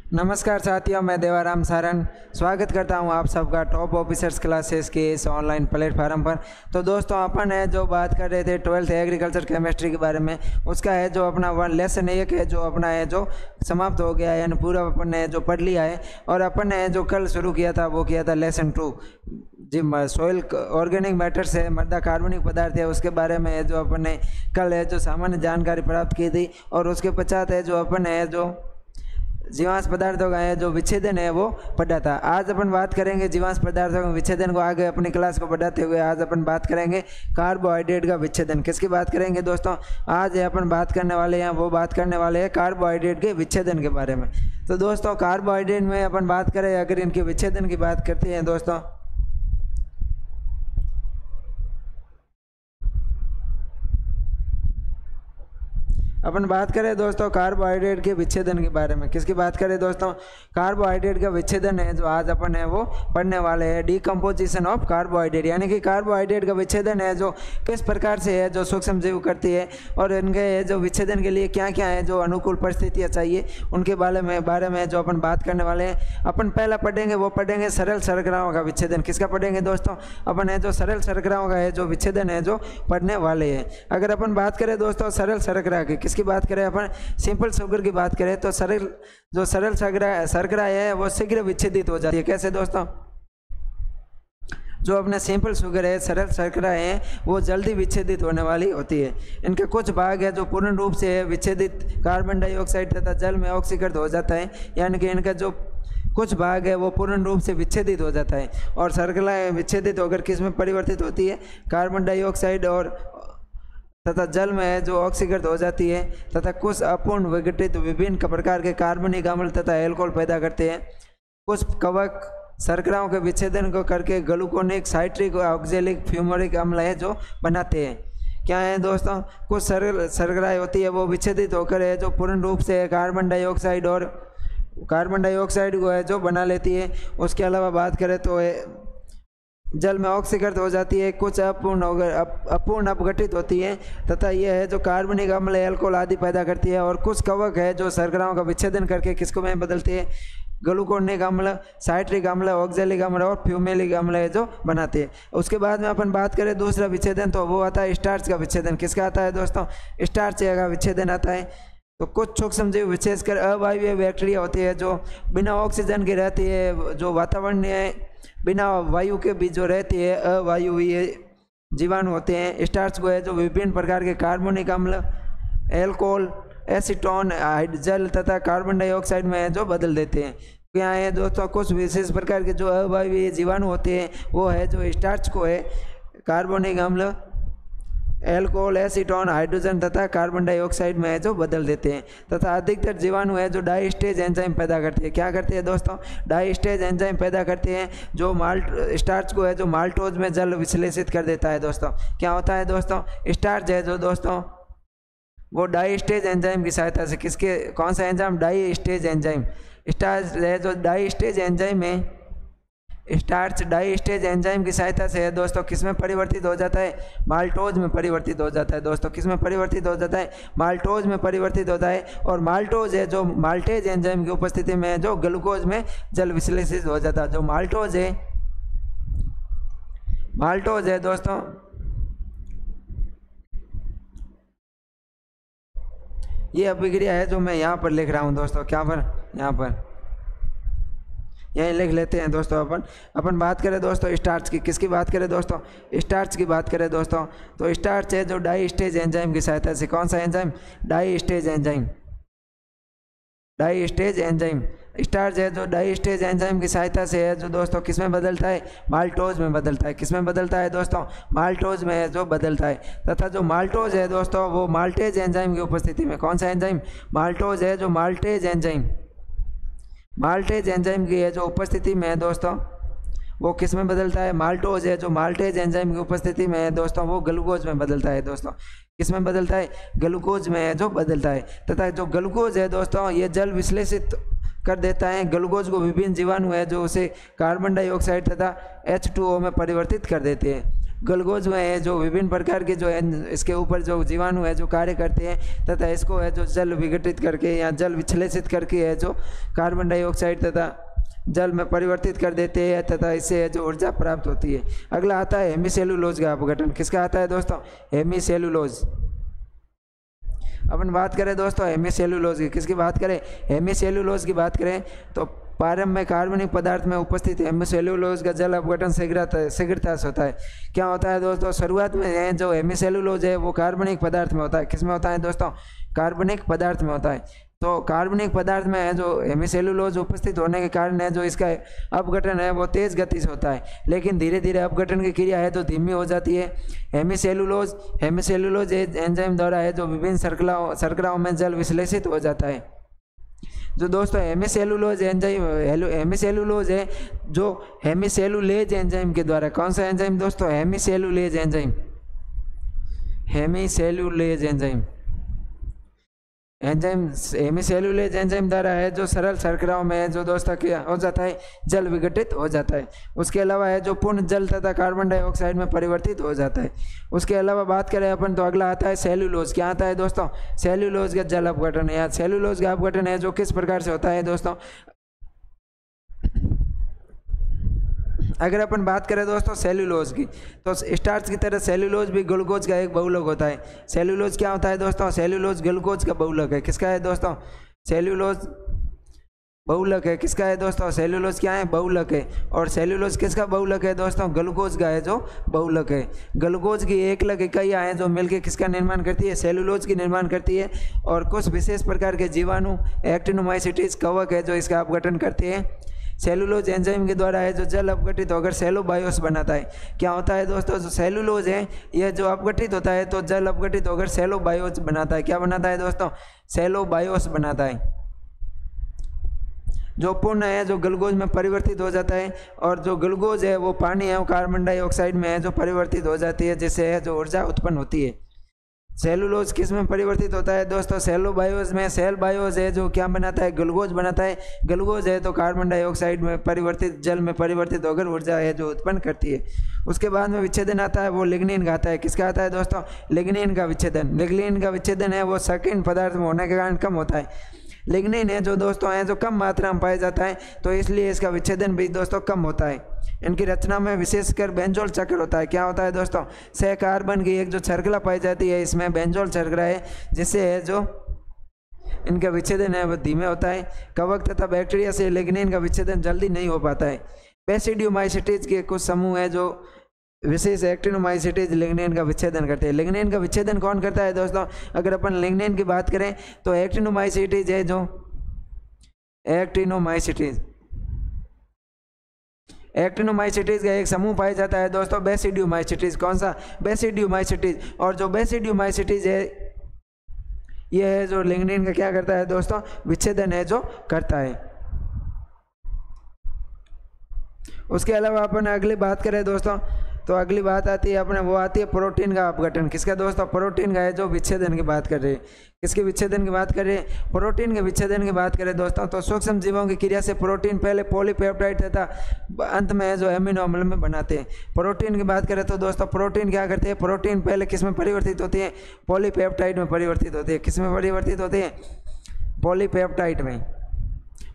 नमस्कार साथियों, मैं देवाराम सारन स्वागत करता हूं आप सबका टॉप ऑफिसर्स क्लासेस के इस ऑनलाइन प्लेटफार्म पर। तो दोस्तों, अपन है जो बात कर रहे थे 12th एग्रीकल्चर केमिस्ट्री के बारे में, उसका है जो अपना लेसन 1 है जो अपना है जो समाप्त हो गया है, यानी पूरा अपन ने जो पढ़ लिया है। और अपन ने जो कल शुरू किया था वो किया था लेसन 2 जी सॉइल ऑर्गेनिक मैटर्स है, मृदा कार्बनिक पदार्थ है, उसके बारे में है जो अपन ने कल है जो सामान्य जानकारी प्राप्त की थी। और उसके पश्चात है जो अपन है जो जीवांश पदार्थों का है जो विच्छेदन है वो पढ़ा था। आज अपन बात करेंगे जीवांश पदार्थों के विच्छेदन को। आगे अपनी क्लास को बढ़ाते हुए आज अपन बात करेंगे कार्बोहाइड्रेट का विच्छेदन। किसकी बात करेंगे दोस्तों? आज अपन बात करने वाले हैं वो बात करने वाले हैं कार्बोहाइड्रेट के विच्छेदन के बारे में। तो दोस्तों, कार्बोहाइड्रेट में अपन बात करें, अगर इनके विच्छेदन की बात करते हैं दोस्तों, अपन बात करें दोस्तों कार्बोहाइड्रेट के विच्छेदन के बारे में। किसकी बात करें दोस्तों? कार्बोहाइड्रेट का विच्छेदन है जो आज अपन है वो पढ़ने वाले हैं, डिकम्पोजिशन ऑफ कार्बोहाइड्रेट। यानी कि कार्बोहाइड्रेट का विच्छेदन है जो किस प्रकार से है जो सूक्ष्म जीव करती है, और इनके जो विच्छेदन के लिए क्या क्या है जो अनुकूल परिस्थितियाँ चाहिए, उनके बारे में जो अपन बात करने वाले हैं। अपन पहला पढ़ेंगे वो पढ़ेंगे सरल शर्कराओं का विच्छेदन। किसका पढ़ेंगे दोस्तों? अपन है जो सरल शर्कराओं का है जो विच्छेदन है जो पढ़ने वाले हैं। अगर अपन बात करें दोस्तों सरल शर्करा की, की बात करें अपन सिंपल शुगर की बात करें, तो सरल शर्करा है वो शीघ्र विच्छेदित हो जाती है। कैसे दोस्तों? जो अपने सिंपल शुगर है, सरल शर्करा है, वो जल्दी विच्छेदित होने वाली होती है। इनके कुछ भाग है जो पूर्ण रूप से विच्छेदित कार्बन डाइऑक्साइड तथा जल में ऑक्सीकृत हो जाता है। यानी कि इनका जो कुछ भाग है वो पूर्ण रूप से विच्छेदित हो जाता है। और शर्करा विच्छेदित होकर किस में परिवर्तित होती है? कार्बन डाइऑक्साइड और तथा जल में जो ऑक्सीकृत हो जाती है, तथा कुछ अपूर्ण विघटित विभिन्न प्रकार के कार्बनिक अम्ल तथा एल्कोहल पैदा करते हैं। कुछ कवक शर्कराओं के विच्छेदन को करके ग्लूकोनिक, साइट्रिक, ऑक्जेलिक, फ्यूमरिक अम्ल है जो बनाते हैं। क्या है दोस्तों? कुछ सरल शर्कराएं होती है वो विच्छेदित होकर है जो पूर्ण रूप से कार्बन डाइऑक्साइड को है जो बना लेती है। उसके अलावा बात करें तो जल में ऑक्सीकृत हो जाती है। कुछ अपूर्ण अपघटित होती है तथा यह है जो कार्बनिक अम्ल, एल्कोहल आदि पैदा करती है। और कुछ कवक है जो शर्कराओं का विच्छेदन करके किसको में बदलती है? ग्लूकोनिक अम्ल, साइट्रिक अम्ल, ऑक्जेलिक अम्ल और फ्यूमेलिक अम्ल है जो बनाते हैं। उसके बाद में अपन बात करें दूसरा विच्छेदन, तो वो आता है स्टार्च का विच्छेदन। किसका आता है दोस्तों? स्टार्च का विच्छेदन आता है। तो कुछ सूक्ष्म जीव विशेषकर अवायवीय बैक्टीरिया होती है जो बिना ऑक्सीजन के रहती है, जो वातावरण में बिना वायु के भी जो रहती है, अवायुवीय जीवाणु होते हैं। स्टार्च को है जो विभिन्न प्रकार के कार्बनिक अम्ल, एल्कोहल, एसीटोन, जल तथा कार्बन डाइऑक्साइड में जो बदल देते हैं। क्या है दोस्तों? कुछ विशेष प्रकार के जो अवायवीय जीवाणु होते हैं वो है जो स्टार्च को है कार्बनिक अम्ल, एल्कोहल, एसीटोन, हाइड्रोजन तथा कार्बन डाइऑक्साइड में है जो बदल देते हैं। तथा अधिकतर जीवाणु है जो डाई स्टेज एंजाइम पैदा करते हैं। क्या करते हैं दोस्तों? डाई स्टेज एंजाइम पैदा करते हैं जो स्टार्च को है जो माल्टोज में जल विश्लेषित कर देता है। दोस्तों, क्या होता है दोस्तों? स्टार्च है जो दोस्तों वो डाई स्टेज एंजाइम की सहायता से, कौन सा enzyme? Diastase enzyme. Starch है जो डाई स्टेज एंजाइम है, स्टार्च डाई स्टेज एंजाइम की सहायता से दोस्तों किस में परिवर्तित हो जाता है? माल्टोज में परिवर्तित हो जाता है। दोस्तों, किस में परिवर्तित हो जाता है? माल्टोज में परिवर्तित होता है। और माल्टोज है जो माल्टेज एंजाइम की उपस्थिति में जो ग्लूकोज में जल विश्लेषित हो जाता है। जो माल्टोज है दोस्तों, ये अभिक्रिया है जो मैं यहाँ पर लिख रहा हूँ दोस्तों। क्या पर? यहाँ पर यही लिख लेते हैं दोस्तों। अपन बात करें दोस्तों स्टार्च की। किसकी बात करें दोस्तों? स्टार्च की बात करें दोस्तों, तो स्टार्च है जो डाई स्टेज एंजाइम की सहायता से, कौन सा enzyme? Diastase enzyme. Starch है जो डाई स्टेज एंजाइम की सहायता से है जो दोस्तों किस में बदलता है? माल्टोज में बदलता है। किस में बदलता है दोस्तों? माल्टोज में है जो बदलता है। तथा जो माल्टोज है दोस्तों वो माल्टेज एंजाइम की उपस्थिति में, कौन सा एंजाइम? माल्टोज है जो माल्टेज एंजाइम की है जो उपस्थिति में है दोस्तों वो किस में बदलता है? माल्टोज है जो माल्टेज एंजाइम की उपस्थिति में है दोस्तों वो ग्लूकोज में बदलता है। दोस्तों, किस में बदलता है? ग्लूकोज में है जो बदलता है। तथा जो ग्लूकोज है दोस्तों ये जल विश्लेषित कर देता है। ग्लूकोज को विभिन्न जीवाणु है जो उसे कार्बन डाइऑक्साइड तथा H2O में परिवर्तित कर देते हैं। ग्लूकोज में है जो विभिन्न प्रकार के जो है इसके ऊपर जो जीवाणु है जो कार्य करते हैं तथा इसको है जो जल विघटित करके या जल विश्लेषित करके है जो कार्बन डाइऑक्साइड तथा जल में परिवर्तित कर देते हैं तथा इससे जो ऊर्जा प्राप्त होती है। अगला आता है हेमीसेलुलोज का अपघटन। किसका आता है दोस्तों? हेमीसेलुलोज। अपन बात करें दोस्तों हेमीसेलुलोज की, किसकी बात करें? हेमीसेलुलोज की बात करें तो प्रारंभ में कार्बनिक पदार्थ में उपस्थित हेमीसेलुलोज का जल अपघटन शीघ्रता से होता है। क्या होता है दोस्तों? शुरुआत में जो हेमीसेलुलोज है वो कार्बनिक पदार्थ में होता है। किस में होता है दोस्तों? कार्बनिक पदार्थ में होता है। तो कार्बनिक पदार्थ में है जो हेमीसेलुलोज उपस्थित होने के कारण है जो इसका अपघटन है वो तेज़ गति से होता है, लेकिन धीरे धीरे अपघटन की क्रिया है तो धीमी हो जाती है। हेमीसेलुलोज एंजाइम द्वारा है जो विभिन्न शर्कराओं में जल विश्लेषित हो जाता है। जो दोस्तों हेमीसेलुलोज एंजाइम हेमीसेलुलोज है जो हेमीसेलुलेज एंजाइम के द्वारा, कौन सा एंजाइम दोस्तों? हेमीसेलुलेज एंजाइम। हेमीसेलुलेज एंजाइम हेमीसेलुलेज एंजाइम द्वारा है जो सरल शर्कराओं में है जो दोस्तों क्या हो जाता है? जल विघटित हो जाता है। उसके अलावा है जो पूर्ण जल तथा कार्बन डाइऑक्साइड में परिवर्तित हो जाता है। उसके अलावा बात करें अपन तो अगला आता है सेलुलोज। क्या आता है दोस्तों? सेलुलोज का जल अपघटन है। सेलुलोज का अपघटन है जो किस प्रकार से होता है दोस्तों? अगर अपन बात करें दोस्तों सेलुलोज की तो स्टार्च की तरह सेलुलोज भी ग्लूकोज का एक बहुलक होता है। सेलुलोज क्या होता है दोस्तों? सेलुलोज ग्लूकोज का बहुलक है। किसका है दोस्तों? सेलुलोज बहुलक है। किसका है दोस्तों? सेलुलोज क्या है? बहुलक है। और सेलुलोज किसका बहुलक है दोस्तों? ग्लूकोज का है जो बहुलक है। ग्लूकोज की एकलक इकाइयाँ हैं जो मिलकर किसका निर्माण करती है? सेलुलोज की निर्माण करती है। और कुछ विशेष प्रकार के जीवाणु एक्टिनोमाइसीट्स कवक है जो इसका अपघटन करते हैं। सेलुलोज एंजाइम के द्वारा है जो जल अपघटित होकर सेलोबायोस बनाता है। क्या होता है दोस्तों? जो सेलुलोज है यह जो अपघटित होता है तो जल अपघटित होकर सेलोबायोस बनाता है। क्या बनाता है दोस्तों? सेलोबायोस बनाता है। जो पूर्ण है जो ग्लूकोज में परिवर्तित हो जाता है और जो ग्लूकोज है वो पानी है वो कार्बन डाइऑक्साइड में है जो परिवर्तित हो जाती है, जिससे है जो ऊर्जा उत्पन्न होती है। सेलुलोज किस में परिवर्तित होता है दोस्तों? सेलोबायोस में। सेल बायोस है जो क्या बनाता है? ग्लूकोज बनाता है। ग्लूकोज है तो कार्बन डाइऑक्साइड में परिवर्तित जल में परिवर्तित होकर ऊर्जा है जो उत्पन्न करती है। उसके बाद में विच्छेदन आता है वो लिग्निन का आता है। किसका आता है दोस्तों? लिग्निन का विच्छेदन। लिग्निन का विच्छेदन है वो संकीर्ण पदार्थ में होने के कारण कम होता है। लिग्निन है जो दोस्तों है जो कम मात्रा में पाया जाता है तो इसलिए इसका विच्छेदन भी दोस्तों कम होता है। इनकी रचना में विशेषकर बेंजोल चक्र होता है। क्या होता है दोस्तों? सह कार्बन की एक जो शर्करा पाई जाती है इसमें बेंजोल शर्करा है, जिससे है जो इनका विच्छेदन है वो धीमे होता है। कवक तथा बैक्टीरिया से लिग्निन का विच्छेदन जल्दी नहीं हो पाता है। बेसिडियोमाइसीट्स के कुछ समूह है जो विशेष एक्टिनोमाइसीट्स लिग्निन का विच्छेदन करते हैं। लिग्निन का विच्छेदन कौन करता है दोस्तों? अगर अपन लिग्निन की बात करें तो एक्टिनोमाइसीट्स है जो एक्टिनोमाइसीट्स का एक समूह पाया जाता है दोस्तों बेसिडियोमाइसीट्स। कौन सा? बेसिडियोमाइसीट्स। और जो बेसिडियोमाइसीट्स है ये है जो लिग्निन का क्या करता है दोस्तों? विच्छेदन है जो करता है। उसके अलावा अपन अगली बात करें दोस्तों तो अगली बात आती है अपने वो आती है प्रोटीन का अपघटन। किसका दोस्तों? प्रोटीन का है जो विच्छेदन की बात कर रहे हैं। किसके विच्छेदन की बात कर रहे हैं? प्रोटीन के विच्छेदन की बात करें दोस्तों तो सूक्ष्म जीवों की क्रिया से प्रोटीन पहले पॉलीपेप्टाइड तथा अंत में है जो एमिनो अम्ल में बनाते हैं। प्रोटीन की बात करें तो दोस्तों प्रोटीन क्या करते हैं? प्रोटीन पहले किस में परिवर्तित होती है? पॉलीपेप्टाइड में परिवर्तित होती है। किस में परिवर्तित होती है? पॉलीपेप्टाइड में।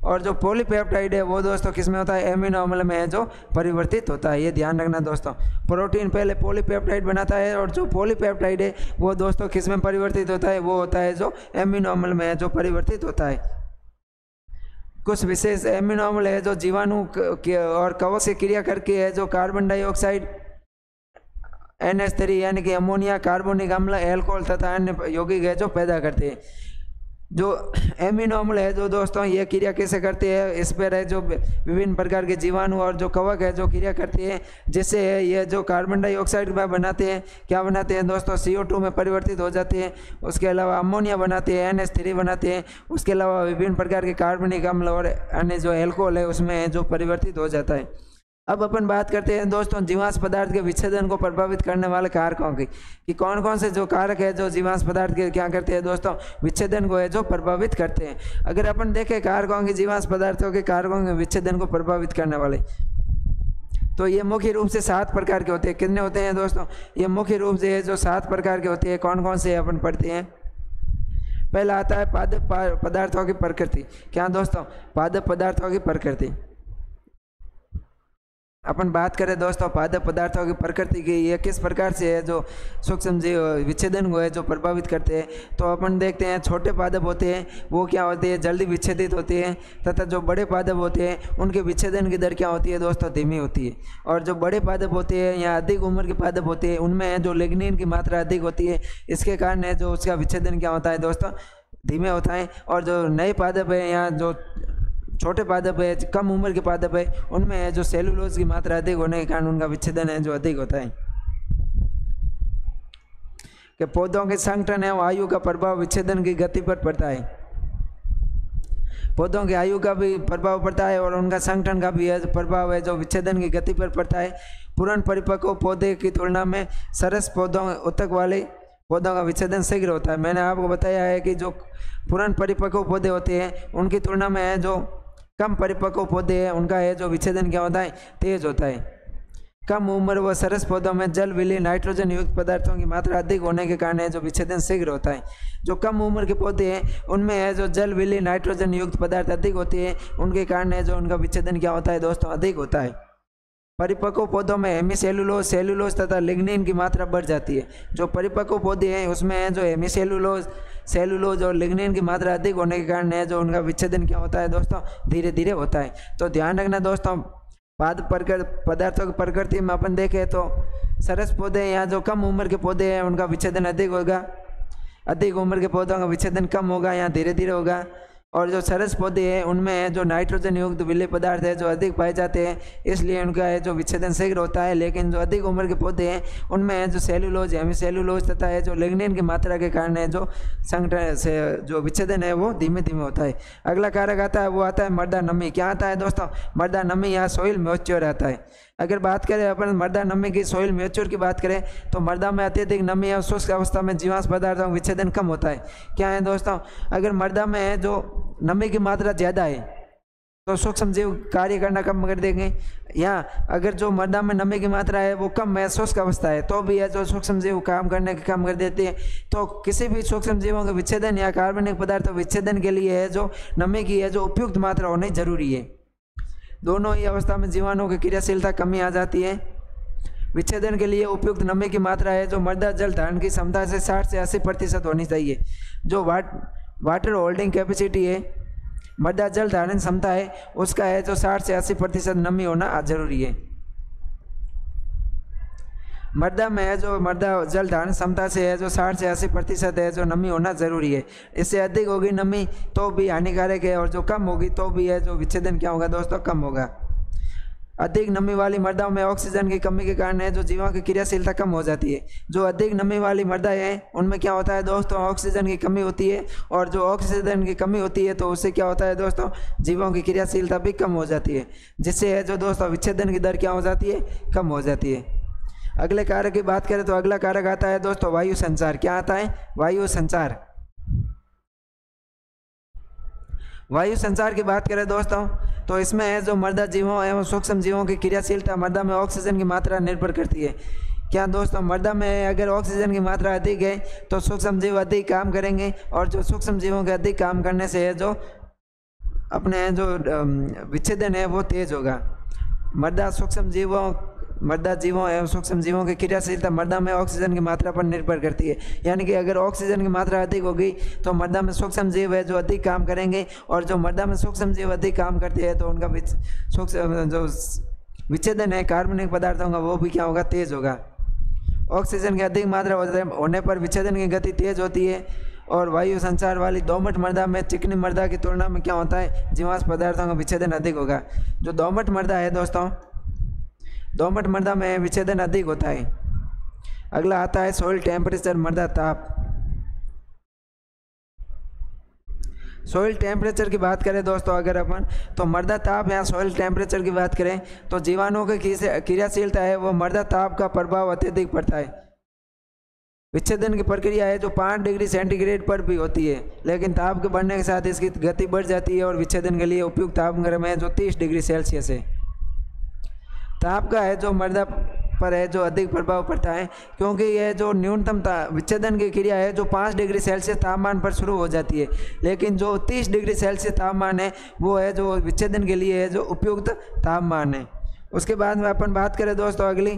और जो पॉलीपेप्टाइड है वो दोस्तों किस में होता है? एमिनो अम्ल में है जो परिवर्तित होता है। ये ध्यान रखना दोस्तों। प्रोटीन पहले पॉलीपेप्टाइड बनाता है और जो पॉलीपेप्टाइड है वो दोस्तों किस में परिवर्तित होता है? वो होता है जो एमिनो अम्ल में है जो परिवर्तित होता है। कुछ विशेष एमिनो अम्ल है जो जीवाणु और कवक से क्रिया करके है जो कार्बन डाइऑक्साइड NH3 यानी कि अमोनिया, कार्बोनिक अम्ल, एल्कोहल तथा अन्य यौगिक है जो पैदा करते हैं। जो एमिनो अम्ल है जो दोस्तों ये क्रिया कैसे करते हैं? इस पर है जो विभिन्न प्रकार के जीवाणु और जो कवक है जो क्रिया करती है, जिससे है ये जो कार्बन डाइऑक्साइड बनाते हैं। क्या बनाते हैं दोस्तों? CO2 में परिवर्तित हो जाते हैं। उसके अलावा अमोनिया बनाते हैं, NH3 बनाते हैं। उसके अलावा विभिन्न प्रकार के कार्बनिक अम्ल और अन्य जो एल्कोहल है उसमें है जो परिवर्तित हो जाता है। अब अपन बात करते हैं दोस्तों जीवाश्म पदार्थ के विच्छेदन को प्रभावित करने वाले कारकों की, कि कौन कौन से जो कारक है जो जीवाश्म पदार्थ के क्या करते हैं दोस्तों? विच्छेदन को है जो प्रभावित करते हैं। अगर अपन देखें कारकों की जीवाश्म पदार्थों के कारकों के विच्छेदन को प्रभावित करने वाले तो ये मुख्य रूप से 7 प्रकार के होते हैं। कितने होते हैं दोस्तों? ये मुख्य रूप से जो 7 प्रकार के होते हैं, कौन कौन से अपन पढ़ते हैं। पहला आता है पादप पदार्थों की प्रकृति। क्या दोस्तों? पादप पदार्थों की प्रकृति। अपन बात करें दोस्तों पादप पदार्थों की प्रकृति की, ये किस प्रकार से है जो सूक्ष्म जीव विच्छेदन को है जो प्रभावित करते हैं। तो अपन देखते हैं छोटे पादप होते हैं वो क्या होते हैं, जल्दी विच्छेदित होते हैं, तथा जो बड़े पादप होते हैं उनके विच्छेदन की दर क्या होती है दोस्तों, धीमी होती है। और जो बड़े पादप होते हैं या अधिक उम्र के पादप होते हैं उनमें जो लिग्निन की मात्रा अधिक होती है, इसके कारण है जो उसका विच्छेदन क्या होता है दोस्तों, धीमे होता है। और जो नए पादप है या जो छोटे पादप है, कम उम्र के पादप है, उनमें है जो सेलुलोज की मात्रा अधिक होने के कारण उनका विच्छेदन है जो अधिक होता है। कि पौधों के संगठन है आयु का प्रभाव विच्छेदन की गति पर पड़ता है। पौधों की आयु का भी प्रभाव पड़ता है और उनका संगठन का भी प्रभाव है जो विच्छेदन की गति पर पड़ता है। पूर्ण परिपक्व पौधे की तुलना में सरस पौधों उत्तक वाले पौधों का विच्छेदन शीघ्र होता है। मैंने आपको बताया है कि जो पूर्ण परिपक्व पौधे होते हैं उनकी तुलना में है जो कम परिपक्व पौधे हैं उनका है जो विच्छेदन क्या होता है, तेज होता है। कम उम्र व सरस पौधों में जल विलीन नाइट्रोजन युक्त पदार्थों की मात्रा अधिक होने के कारण है जो विच्छेदन शीघ्र होता है। जो कम उम्र के पौधे हैं उनमें है जो जल विलीन नाइट्रोजन युक्त पदार्थ अधिक होते हैं, उनके कारण है जो उनका विच्छेदन क्या होता है दोस्तों, अधिक होता है। परिपक्व पौधों में हेमीसेलुलोज, सेलुलोज तथा लिग्निन की मात्रा बढ़ जाती है। जो परिपक्व पौधे हैं उसमें है जो हेमीसेलुलोज, सेलुलोज और लिग्निन की मात्रा अधिक होने के कारण है जो उनका विच्छेदन क्या होता है दोस्तों, धीरे धीरे होता है। तो ध्यान रखना दोस्तों, पदार्थों की प्रकृति में अपन देखें तो सरस पौधे या जो कम उम्र के पौधे हैं उनका विच्छेदन अधिक होगा, अधिक उम्र के पौधों का विच्छेदन कम होगा या धीरे धीरे होगा। और जो सरस पौधे हैं उनमें जो नाइट्रोजन युक्त विलेय पदार्थ है जो अधिक पाए जाते हैं, इसलिए उनका है जो विच्छेदन शीघ्र होता है। लेकिन जो अधिक उम्र के पौधे हैं उनमें है जो सेलुलोज, हेमीसेलुलोज तथा है जो लिग्निन की मात्रा के कारण है जो संगठन से जो विच्छेदन है वो धीमे धीमे होता है। अगला कारक आता है वो आता है मृदा नमी। क्या आता है दोस्तों? मृदा नमी या सॉइल मॉइस्चर आता है। अगर बात करें अपन मृदा नमी की, सॉइल मॉइस्चर की बात करें तो मृदा में अत्यधिक नमी और शुष्क अवस्था में जीवांश पदार्थों का विच्छेदन कम होता है। क्या है दोस्तों? अगर मृदा में है जो नमी की मात्रा ज़्यादा है तो सूक्ष्म जीव कार्य करना कम कर देंगे, या अगर जो मृदा में नमी की मात्रा है वो कम है, शुष्क अवस्था है, तो भी है जो सूक्ष्म जीव काम करने के कम कर देते हैं। तो किसी भी सूक्ष्म जीवों के विच्छेदन या कार्बनिक पदार्थों विच्छेदन के लिए है जो नमी की है जो उपयुक्त मात्रा होनी जरूरी है। दोनों ही अवस्था में जीवाणुओं की क्रियाशीलता कमी आ जाती है। विच्छेदन के लिए उपयुक्त नमी की मात्रा है जो मृदा जल धारण की क्षमता से 60 से 80% होनी चाहिए। जो वाटर होल्डिंग कैपेसिटी है, मृदा जल धारण क्षमता है, उसका है जो 60 से 80% नमी होना जरूरी है। मृदा में है जो मृदा जल धारण क्षमता से है जो 60 से 80% है जो नमी होना जरूरी है। इससे अधिक होगी नमी तो भी हानिकारक है, और जो कम होगी तो भी है जो विच्छेदन क्या होगा दोस्तों, कम होगा। अधिक नमी वाली मृदाओं में ऑक्सीजन की कमी के कारण है जो जीवों की क्रियाशीलता कम हो जाती है। जो अधिक नमी वाली मृदा है उनमें क्या होता है दोस्तों, ऑक्सीजन की कमी होती है, और जो ऑक्सीजन की कमी होती है तो उससे क्या होता है दोस्तों, जीवों की क्रियाशीलता भी कम हो जाती है, जिससे है जो दोस्तों विच्छेदन की दर क्या हो जाती है, कम हो जाती है। अगले कारक की बात करें तो अगला कारक आता है दोस्तों वायु संचार। क्या आता है? वायु संचार। वायु संचार की बात करें दोस्तों तो इसमें है जो मृदा जीवों एवं सूक्ष्म जीवों की क्रियाशीलता मृदा में ऑक्सीजन की मात्रा निर्भर करती है। क्या दोस्तों? मृदा में अगर ऑक्सीजन की मात्रा अधिक है तो सूक्ष्म जीव अधिक काम करेंगे, और जो सूक्ष्म जीवों के अधिक काम करने से है जो अपने जो विच्छेदन है वो तेज होगा। मृदा जीवों एवं सूक्ष्म जीवों की क्रियाशीलता मृदा में ऑक्सीजन की मात्रा पर निर्भर करती है। यानी कि अगर ऑक्सीजन की मात्रा अधिक होगी तो मृदा में सूक्ष्म जीव है जो अधिक काम करेंगे, और जो मृदा में सूक्ष्म जीव अधिक काम करते हैं तो उनका जो विच्छेदन है कार्बनिक पदार्थों का वो भी क्या होगा, तेज होगा। ऑक्सीजन की अधिक मात्रा होने पर विच्छेदन की गति तेज होती है, और वायु संचार वाली दोमट मृदा में चिकनी मृदा की तुलना में क्या होता है, जीवांश पदार्थों का विच्छेदन अधिक होगा। जो दोमट मृदा है दोस्तों, दोमट मृदा में विच्छेदन अधिक होता है। अगला आता है सॉइल टेम्परेचर, मृदा ताप। सॉइल टेम्परेचर की बात करें दोस्तों अगर अपन, तो मृदा ताप या सॉइल टेम्परेचर की बात करें तो जीवाणुओं की क्रियाशीलता है वो मृदा ताप का प्रभाव अत्यधिक पड़ता है। विच्छेदन की प्रक्रिया है जो 5 डिग्री सेंटीग्रेड पर भी होती है, लेकिन ताप के बढ़ने के साथ इसकी गति बढ़ जाती है, और विच्छेदन के लिए उपयुक्त तापक्रम है जो 30 डिग्री सेल्सियस है। ताप का है जो मर्दा पर है जो अधिक प्रभाव पड़ता है, क्योंकि यह जो न्यूनतम विच्छेदन की क्रिया है जो 5 डिग्री सेल्सियस तापमान पर शुरू हो जाती है, लेकिन जो 30 डिग्री सेल्सियस तापमान है वो है जो विच्छेदन के लिए है जो उपयुक्त तापमान है। उसके बाद में अपन बात करें दोस्तों अगली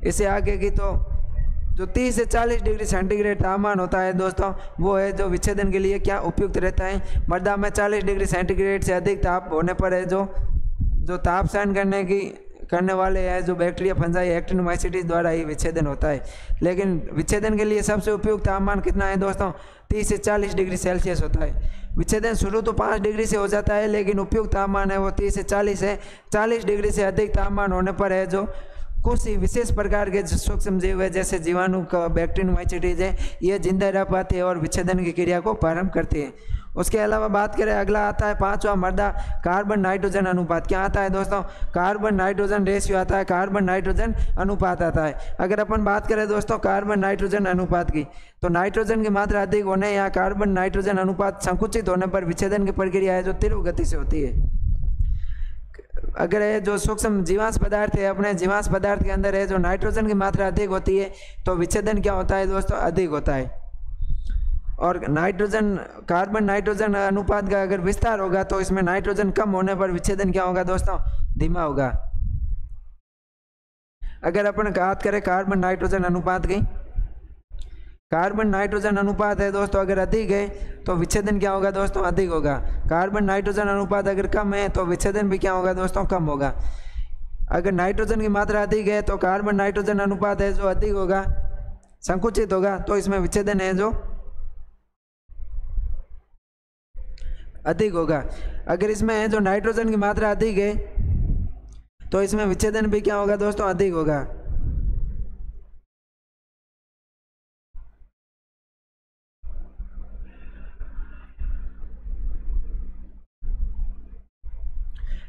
इससे आगे की, तो जो 30 से 40 डिग्री सेंटीग्रेड तापमान होता है दोस्तों वो है जो विच्छेदन के लिए क्या उपयुक्त रहता है। मर्दा में 40 डिग्री सेंटीग्रेड से अधिक ताप होने पर है जो ताप सहन करने वाले हैं जो बैक्टीरिया, फंजाई, एक्टिनोमाइसीट्स द्वारा ही विच्छेदन होता है। लेकिन विच्छेदन के लिए सबसे उपयुक्त तापमान कितना है दोस्तों? 30 से 40 डिग्री सेल्सियस होता है। विच्छेदन शुरू तो 5 डिग्री से हो जाता है, लेकिन उपयुक्त तापमान है वो 30 से 40 है। 40 डिग्री से अधिक तापमान होने पर है जो कुछ ही विशेष प्रकार के सूक्ष्म जीव है जैसे जीवाणु का, बैक्टीरियोमाइसीट्स है, ये जिंदा रह पाते हैं और विच्छेदन की क्रिया को प्रारंभ करते हैं। उसके अलावा बात करें अगला आता है 5वां मर्दा कार्बन नाइट्रोजन अनुपात। क्या आता है दोस्तों? कार्बन नाइट्रोजन रेशियो आता है, कार्बन नाइट्रोजन अनुपात आता है। अगर अपन बात करें दोस्तों कार्बन नाइट्रोजन अनुपात की, तो नाइट्रोजन की मात्रा अधिक होने या कार्बन नाइट्रोजन अनुपात संकुचित होने पर विच्छेदन की प्रक्रिया है जो तीव्र गति से होती है। अगर है जो सूक्ष्म जीवांश पदार्थ है, अपने जीवांश पदार्थ के अंदर है जो नाइट्रोजन की मात्रा अधिक होती है तो विच्छेदन क्या होता है दोस्तों? अधिक होता है। और कार्बन नाइट्रोजन अनुपात का अगर विस्तार होगा तो इसमें नाइट्रोजन कम होने पर विच्छेदन क्या होगा दोस्तों? धीमा होगा। अगर अपन बात करें कार्बन नाइट्रोजन अनुपात की, कार्बन नाइट्रोजन अनुपात है दोस्तों अगर अधिक है तो विच्छेदन क्या होगा दोस्तों? अधिक होगा। कार्बन नाइट्रोजन अनुपात अगर कम है तो विच्छेदन भी क्या होगा दोस्तों? कम होगा। अगर नाइट्रोजन की मात्रा अधिक है तो कार्बन नाइट्रोजन अनुपात है जो अधिक होगा, संकुचित होगा, तो इसमें विच्छेदन है जो अधिक होगा। अगर इसमें है जो नाइट्रोजन की मात्रा अधिक है तो इसमें विच्छेदन भी क्या होगा दोस्तों? अधिक होगा।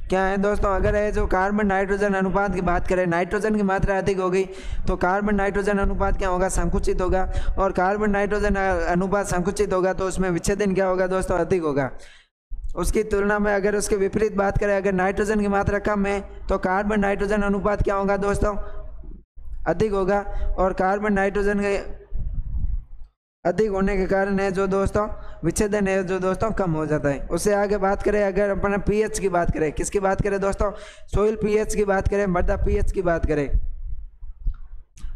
क्या है दोस्तों? अगर है जो कार्बन नाइट्रोजन अनुपात की बात करें, नाइट्रोजन की मात्रा अधिक होगी तो कार्बन नाइट्रोजन अनुपात क्या होगा? संकुचित होगा। और कार्बन नाइट्रोजन अनुपात संकुचित होगा तो उसमें विच्छेदन क्या होगा दोस्तों? अधिक होगा। उसकी तुलना में अगर उसके विपरीत बात करें, अगर नाइट्रोजन की मात्रा कम है तो कार्बन नाइट्रोजन अनुपात क्या होगा दोस्तों? अधिक होगा। और कार्बन नाइट्रोजन के अधिक होने के कारण है जो दोस्तों विच्छेदन है जो दोस्तों कम हो जाता है। उससे आगे बात करें, अगर अपन पीएच की बात करें, किसकी बात करें दोस्तों? सोइल पीएच की बात करें, मृदा पीएच की बात करें,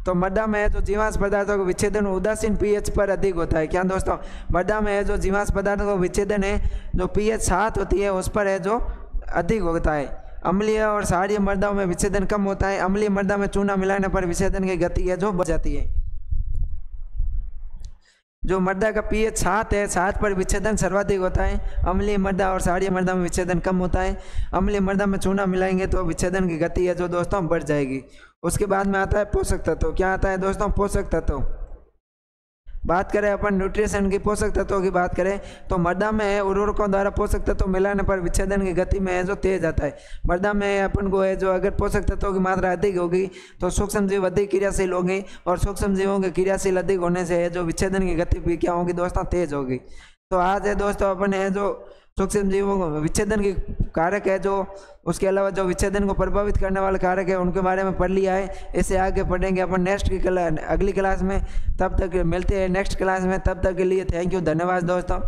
तो मृदा में है जो जीवांश पदार्थों का विच्छेदन उदासीन पीएच पर अधिक होता है। क्या दोस्तों? मृदा में है जो जीवांश पदार्थों का विच्छेदन है जो पीएच 7 होती है उस पर है जो अधिक होता है। अम्लीय और क्षारीय मृदाओं में विच्छेदन कम होता है। अम्लीय मृदा में चूना मिलाने पर विच्छेदन की गति है जो बढ़ जाती है। जो मृदा का पीएच 7 है, 7 पर विच्छेदन सर्वाधिक होता है। अम्लीय मृदा और क्षारीय मृदा में विच्छेदन कम होता है। अम्लीय मृदा में चूना मिलाएंगे तो विच्छेदन की गति है जो दोस्तों बढ़ जाएगी। उसके बाद में आता है पोषक तत्व। क्या आता है दोस्तों? पोषक तत्व। बात करें अपन न्यूट्रिशन की, पोषक तत्वों की बात करें तो मृदा में है उर्वरकों द्वारा पोषक तत्व मिलाने पर विच्छेदन की गति में है जो तेज आता है। मृदा में अपन को है जो अगर पोषक तत्वों की मात्रा अधिक होगी तो सूक्ष्म जीव अधिक क्रियाशील होंगे और सूक्ष्म जीवों के क्रियाशील अधिक होने से है जो विच्छेदन की गति भी क्या होगी दोस्तों? तेज होगी। तो आज है दोस्तों अपन है जो सूक्ष्म जीवों को विच्छेदन की कारक है जो, उसके अलावा जो विच्छेदन को प्रभावित करने वाले कारक है उनके बारे में पढ़ लिया है। इससे आगे पढ़ेंगे अपन नेक्स्ट की अगली क्लास में। तब तक मिलते हैं नेक्स्ट क्लास में। तब तक के लिए थैंक यू, धन्यवाद दोस्तों।